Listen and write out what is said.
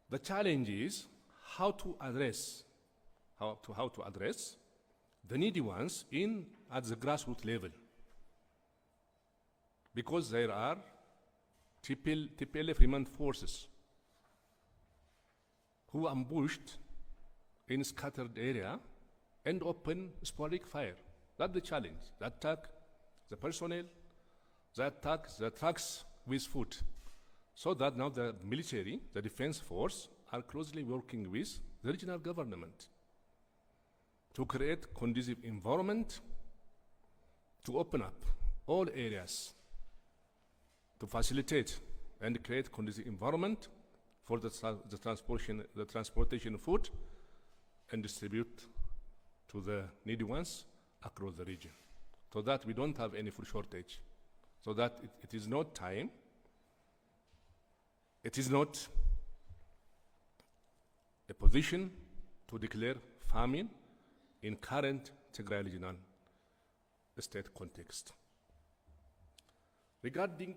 The challenge is how to address the needy ones at the grassroots level, because there are TPLF remnant forces who ambushed in scattered area and open sporadic fire. That's the challenge. They attack the personnel, they attack the trucks with food. So that now the military, the defense force, are closely working with the regional government to create conducive environment to open up all areas, to facilitate and create conducive environment for the transportation of food and distribute to the needy ones across the region, so that we don't have any food shortage, so that it is not time, it is not a position to declare famine in current Tigray regional state context. Regarding